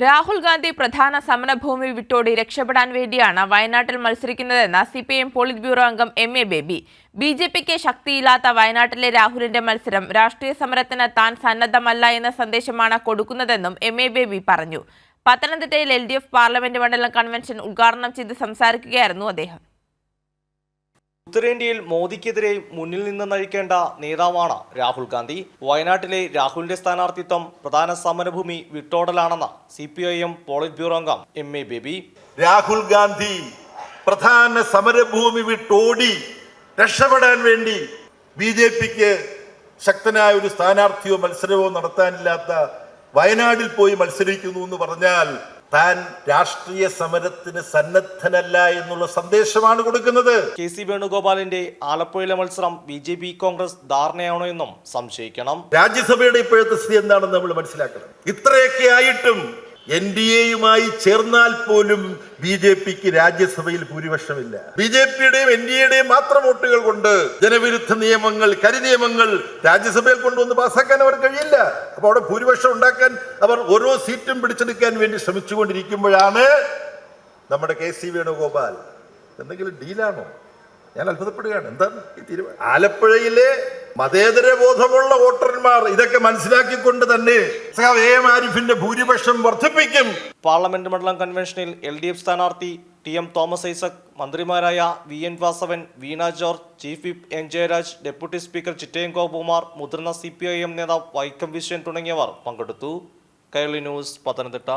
രാഹുൽ ഗാന്ധി പ്രധാന സമരഭൂമി വിട്ടോടി രക്ഷപ്പെടാൻ വേണ്ടിയാണ് വയനാട്ടിൽ മത്സരിക്കുന്നതെന്ന് സിപിഎം പോളിറ്റ് ബ്യൂറോ അംഗം എം.എ. ബേബി. ബി.ജെ.പിക്ക് ശക്തിയില്ലാത്ത വയനാട്ടിലെ രാഹുലിന്റെ മത്സരം രാഷ്ട്രീയ സമരത്തിന് താൻ സന്നദ്ധമല്ല എന്ന സന്ദേശമാണ് കൊടുക്കുന്നതെന്നും എം.എ. ബേബി പറഞ്ഞു. പത്തനംതിട്ടയിൽ LDF പാർലമെന്റ് മണ്ഡലം കൺവെൻഷൻ ഉദ്ഘാടനം ചെയ്ത് സംസാരിക്കുകയായിരുന്നു അദ്ദേഹം. ഉത്തരേന്ത്യയിൽ മോദിക്കെതിരെ മുന്നിൽ നിന്ന് നയിക്കേണ്ട നേതാവാണ് രാഹുൽ ഗാന്ധി. വയനാട്ടിലെ രാഹുലിന്റെ സ്ഥാനാർത്ഥിത്വം പ്രധാന സമരഭൂമി വിട്ടോടലാണെന്ന് CPIM പോളിറ്റ് ബ്യൂറോ അംഗം എം.എ. ബേബി. രാഹുൽ ഗാന്ധി പ്രധാന സമരഭൂമി വിട്ടോടി രക്ഷപ്പെടാൻ വേണ്ടി BJPക്ക് ശക്തനായ ഒരു സ്ഥാനാർത്ഥിയോ മത്സരമോ നടത്താനില്ലാത്ത വയനാട്ടിൽ പോയി മത്സരിക്കുന്നു എന്ന് പറഞ്ഞാൽ താൻ രാഷ്ട്രീയ സമരത്തിന് സന്നദ്ധനല്ല എന്നുള്ള സന്ദേശമാണ് കൊടുക്കുന്നത്. KC വേണുഗോപാലിന്റെ ആലപ്പുഴയിലെ മത്സരം BJP കോൺഗ്രസ് ധാരണയാണോ എന്നും സംശയിക്കണം. രാജ്യസഭയുടെ ഇപ്പോഴത്തെ സ്ഥിതി എന്താണെന്ന് നമ്മൾ മനസ്സിലാക്കണം. ഇത്രയൊക്കെ ആയിട്ടും NDAയുമായി ചേർന്നാൽ പോലും BJPക്ക് രാജ്യസഭയിൽ ഭൂരിപക്ഷമില്ല. BJPയുടെയും NDAയുടെയും മാത്രം വോട്ടുകൾ കൊണ്ട് ജനവിരുദ്ധ നിയമങ്ങൾ, കരിനിയമങ്ങൾ രാജ്യസഭയിൽ കൊണ്ടുവന്ന് പാസ്സാക്കാൻ അവർ കഴിയില്ല. അപ്പൊ അവിടെ ഭൂരിപക്ഷം ഉണ്ടാക്കാൻ അവർ ഓരോ സീറ്റും പിടിച്ചെടുക്കാൻ വേണ്ടി ശ്രമിച്ചുകൊണ്ടിരിക്കുമ്പോഴാണ് നമ്മുടെ KC വേണുഗോപാൽ എന്തെങ്കിലും ഡീലാണോ? ഞാൻ അത്ഭുതപ്പെടുകയാണ്. എന്താണ് ഈ തീരുമാനം? ആലപ്പുഴയിലെ മതേതര ബോധമുള്ള വോട്ടർമാർ ഇതൊക്കെ മനസ്സിലാക്കിക്കൊണ്ട് തന്നെ AM ആരിഫിന്റെ ഭൂരിപക്ഷം വർദ്ധിപ്പിക്കും. പാർലമെന്റ് മണ്ഡലം കൺവെൻഷനിൽ LDF സ്ഥാനാർത്ഥി TM തോമസ് ഐസക്, മന്ത്രിമാരായ VN Vasavan, Veena George, chief whip N Jayaraj, deputy speaker Chittayam Gopakumar, മുതിർന്ന CPIM നേതാവ് വൈക്കം വിശ്വൻ തുടങ്ങിയവർ പങ്കെടുത്തു. കൈരളി ന്യൂസ്, പത്തനംതിട്ട.